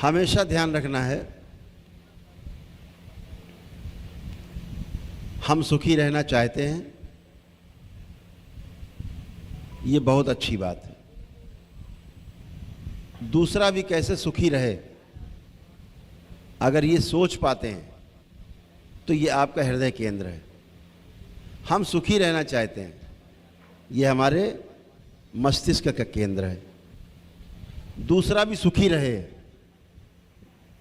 हमेशा ध्यान रखना है, हम सुखी रहना चाहते हैं, ये बहुत अच्छी बात है। दूसरा भी कैसे सुखी रहे, अगर ये सोच पाते हैं तो ये आपका हृदय केंद्र है। हम सुखी रहना चाहते हैं, ये हमारे मस्तिष्क का केंद्र है। दूसरा भी सुखी रहे,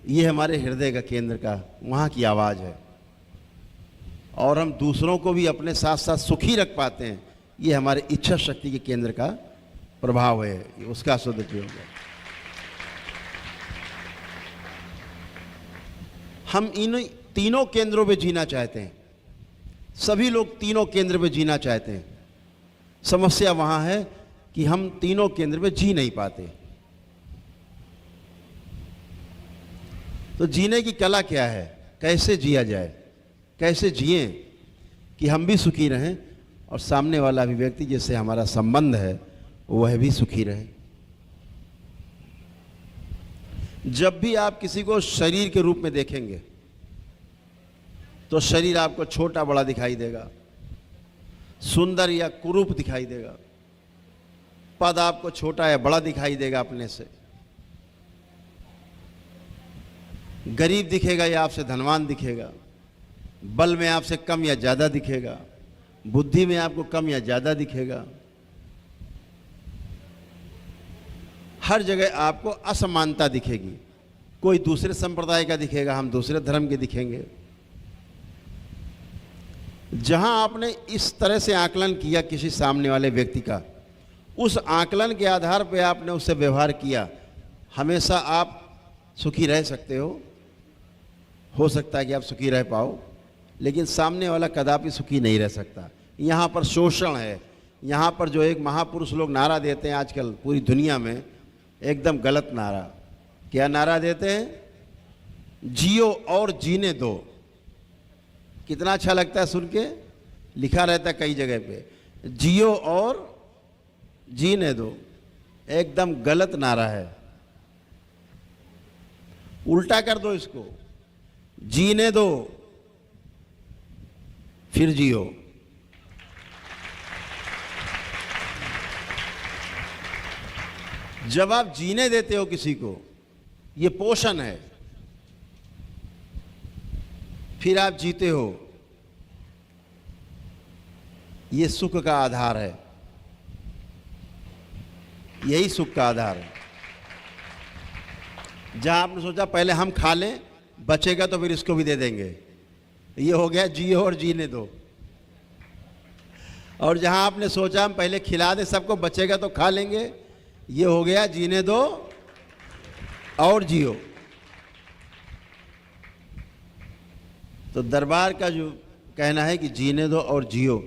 ये हमारे हृदय का केंद्र का वहाँ की आवाज़ है। और हम दूसरों को भी अपने साथ साथ सुखी रख पाते हैं, ये हमारे इच्छा शक्ति के केंद्र का प्रभाव है, ये उसका सदुपयोग है। हम इन तीनों केंद्रों पे जीना चाहते हैं, सभी लोग तीनों केंद्र पे जीना चाहते हैं। समस्या वहाँ है कि हम तीनों केंद्र पे जी नहीं पाते। तो जीने की कला क्या है, कैसे जिया जाए, कैसे जिएं कि हम भी सुखी रहें और सामने वाला भी व्यक्ति जिससे हमारा संबंध है वह भी सुखी रहे। जब भी आप किसी को शरीर के रूप में देखेंगे तो शरीर आपको छोटा बड़ा दिखाई देगा, सुंदर या कुरूप दिखाई देगा। पद आपको छोटा या बड़ा दिखाई देगा अपने से। गरीब दिखेगा या आपसे धनवान दिखेगा। बल में आपसे कम या ज़्यादा दिखेगा, बुद्धि में आपको कम या ज़्यादा दिखेगा। हर जगह आपको असमानता दिखेगी। कोई दूसरे संप्रदाय का दिखेगा, हम दूसरे धर्म के दिखेंगे। जहां आपने इस तरह से आकलन किया किसी सामने वाले व्यक्ति का, उस आकलन के आधार पर आपने उससे व्यवहार किया, हमेशा आप सुखी रह सकते हो सकता है कि आप सुखी रह पाओ, लेकिन सामने वाला कदापि सुखी नहीं रह सकता। यहाँ पर शोषण है। यहाँ पर जो एक महापुरुष लोग नारा देते हैं आजकल पूरी दुनिया में, एकदम गलत नारा। क्या नारा देते हैं? जियो और जीने दो। कितना अच्छा लगता है सुन के, लिखा रहता है कई जगह पे, जियो और जीने दो। एकदम गलत नारा है, उल्टा कर दो इसको, जीने दो फिर जियो। जब आप जीने देते हो किसी को, ये पोषण है, फिर आप जीते हो, ये सुख का आधार है, यही सुख का आधार है। जहां आपने सोचा पहले हम खा लें, बचेगा तो फिर इसको भी दे देंगे, ये हो गया जियो और जीने दो। और जहां आपने सोचा हम पहले खिला दें सबको, बचेगा तो खा लेंगे, ये हो गया जीने दो और जियो। तो दरबार का जो कहना है कि जीने दो और जियो,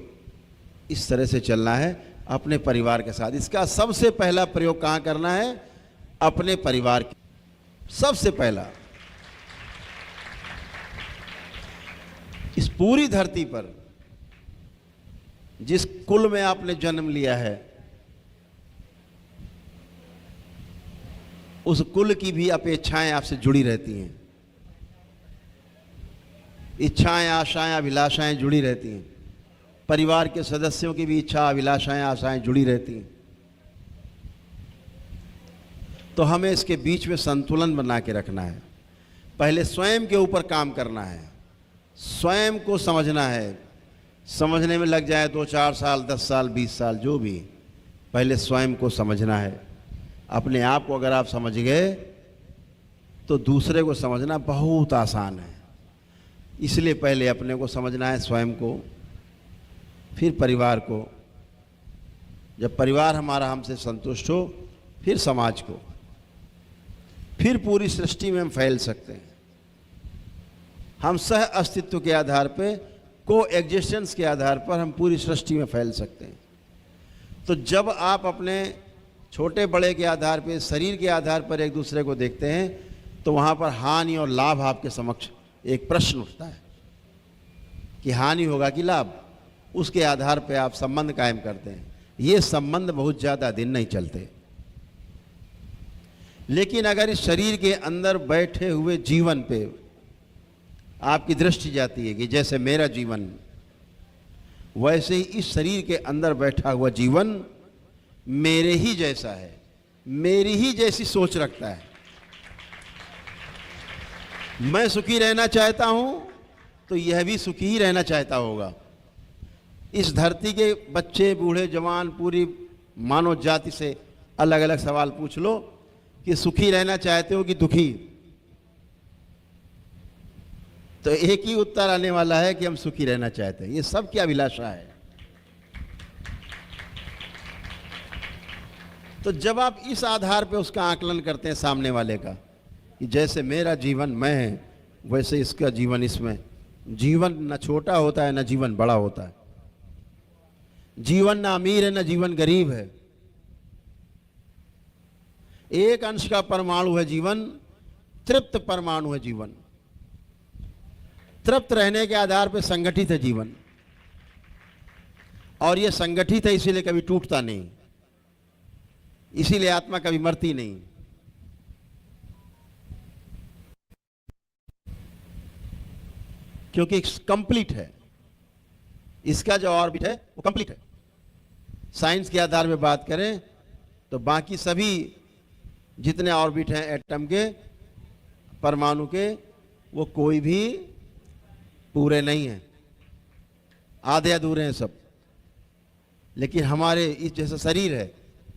इस तरह से चलना है अपने परिवार के साथ। इसका सबसे पहला प्रयोग कहाँ करना है? अपने परिवार के, सबसे पहला। इस पूरी धरती पर जिस कुल में आपने जन्म लिया है, उस कुल की भी अपेक्षाएं आपसे जुड़ी रहती हैं, इच्छाएं, आशाएं, अभिलाषाएं जुड़ी रहती हैं। परिवार के सदस्यों की भी इच्छा, अभिलाषाएं, आशाएं जुड़ी रहती हैं। तो हमें इसके बीच में संतुलन बना के रखना है। पहले स्वयं के ऊपर काम करना है, स्वयं को समझना है। समझने में लग जाए 2-4 साल, 10 साल, 20 साल, जो भी, पहले स्वयं को समझना है। अपने आप को अगर आप समझ गए तो दूसरे को समझना बहुत आसान है। इसलिए पहले अपने को समझना है, स्वयं को, फिर परिवार को। जब परिवार हमारा हमसे संतुष्ट हो, फिर समाज को, फिर पूरी सृष्टि में हम फैल सकते हैं। हम सह अस्तित्व के आधार पे, को एग्जिस्टेंस के आधार पर हम पूरी सृष्टि में फैल सकते हैं। तो जब आप अपने छोटे बड़े के आधार पे, शरीर के आधार पर एक दूसरे को देखते हैं, तो वहाँ पर हानि और लाभ आपके समक्ष एक प्रश्न उठता है कि हानि होगा कि लाभ। उसके आधार पे आप संबंध कायम करते हैं। ये संबंध बहुत ज़्यादा दिन नहीं चलते। लेकिन अगर इस शरीर के अंदर बैठे हुए जीवन पे आपकी दृष्टि जाती है कि जैसे मेरा जीवन, वैसे ही इस शरीर के अंदर बैठा हुआ जीवन मेरे ही जैसा है, मेरी ही जैसी सोच रखता है। मैं सुखी रहना चाहता हूं तो यह भी सुखी ही रहना चाहता होगा। इस धरती के बच्चे, बूढ़े, जवान, पूरी मानव जाति से अलग अलग सवाल पूछ लो कि सुखी रहना चाहते हो कि दुखी, तो एक ही उत्तर आने वाला है कि हम सुखी रहना चाहते हैं। ये सब की अभिलाषा है। तो जब आप इस आधार पे उसका आकलन करते हैं सामने वाले का कि जैसे मेरा जीवन मैं है, वैसे इसका जीवन इसमें, जीवन न छोटा होता है न जीवन बड़ा होता है, जीवन ना अमीर है न जीवन गरीब है, एक अंश का परमाणु है जीवन, तृप्त परमाणु है जीवन। तृप्त रहने के आधार पर संगठित है जीवन, और यह संगठित है इसीलिए कभी टूटता नहीं, इसीलिए आत्मा कभी मरती नहीं। क्योंकि कंप्लीट है, इसका जो ऑर्बिट है वो कंप्लीट है। साइंस के आधार में बात करें तो बाकी सभी जितने ऑर्बिट हैं एटम के, परमाणु के, वो कोई भी पूरे नहीं हैं, आधे अधूरे हैं सब। लेकिन हमारे इस जैसा शरीर है,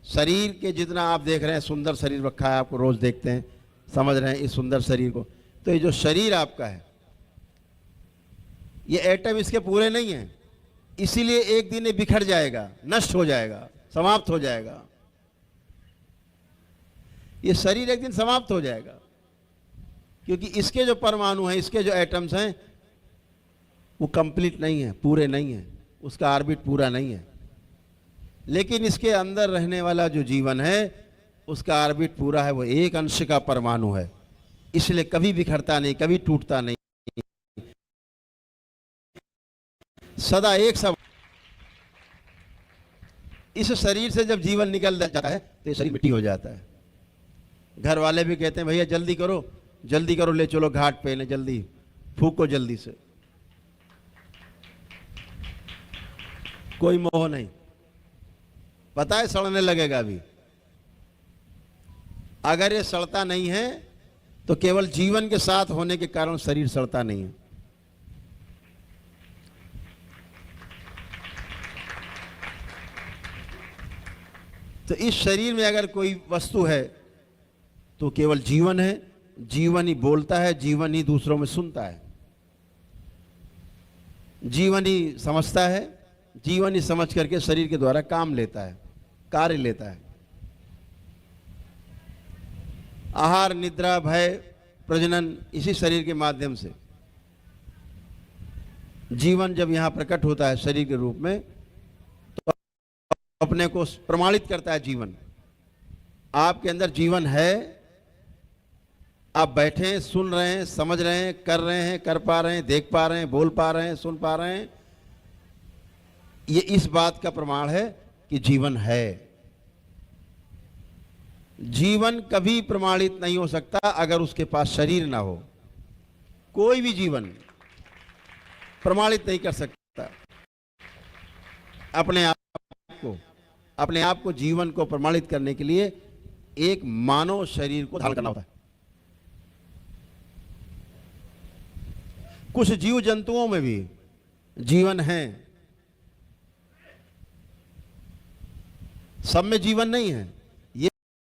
शरीर के जितना आप देख रहे हैं, सुंदर शरीर रखा है, आपको रोज देखते हैं, समझ रहे हैं इस सुंदर शरीर को, तो ये जो शरीर आपका है, ये एटम इसके पूरे नहीं है, इसीलिए एक दिन ये बिखर जाएगा, नष्ट हो जाएगा, समाप्त हो जाएगा। ये शरीर एक दिन समाप्त हो जाएगा, क्योंकि इसके जो परमाणु हैं, इसके जो एटम्स हैं, वो कंप्लीट नहीं है, पूरे नहीं है, उसका ऑर्बिट पूरा नहीं है। लेकिन इसके अंदर रहने वाला जो जीवन है, उसका ऑर्बिट पूरा है, वो एक अंश का परमाणु है, इसलिए कभी बिखरता नहीं, कभी टूटता नहीं, सदा एक सब। इस शरीर से जब जीवन निकल जाता है तो ये शरीर मिट्टी हो जाता है। घर वाले भी कहते हैं भैया जल्दी करो, जल्दी करो, ले चलो घाट पे, ले जल्दी फूको जल्दी से। कोई मोह नहीं, पता है सड़ने लगेगा अभी। अगर ये सड़ता नहीं है तो केवल जीवन के साथ होने के कारण शरीर सड़ता नहीं है। तो इस शरीर में अगर कोई वस्तु है तो केवल जीवन है, जीवन ही बोलता है, जीवन ही दूसरों में सुनता है, जीवन ही समझता है, जीवन ही समझ करके शरीर के द्वारा काम लेता है, कार्य लेता है। आहार, निद्रा, भय, प्रजनन, इसी शरीर के माध्यम से जीवन जब यहां प्रकट होता है शरीर के रूप में, तो अपने को प्रमाणित करता है जीवन। आपके अंदर जीवन है, आप बैठे हैं, सुन रहे हैं, समझ रहे हैं, कर रहे हैं, कर पा रहे हैं, देख पा रहे हैं, बोल पा रहे हैं, सुन पा रहे हैं, ये इस बात का प्रमाण है कि जीवन है। जीवन कभी प्रमाणित नहीं हो सकता अगर उसके पास शरीर ना हो। कोई भी जीवन प्रमाणित नहीं कर सकता अपने आप को जीवन को प्रमाणित करने के लिए एक मानव शरीर को धारण करना होता है। कुछ जीव जंतुओं में भी जीवन है, सब में जीवन नहीं है।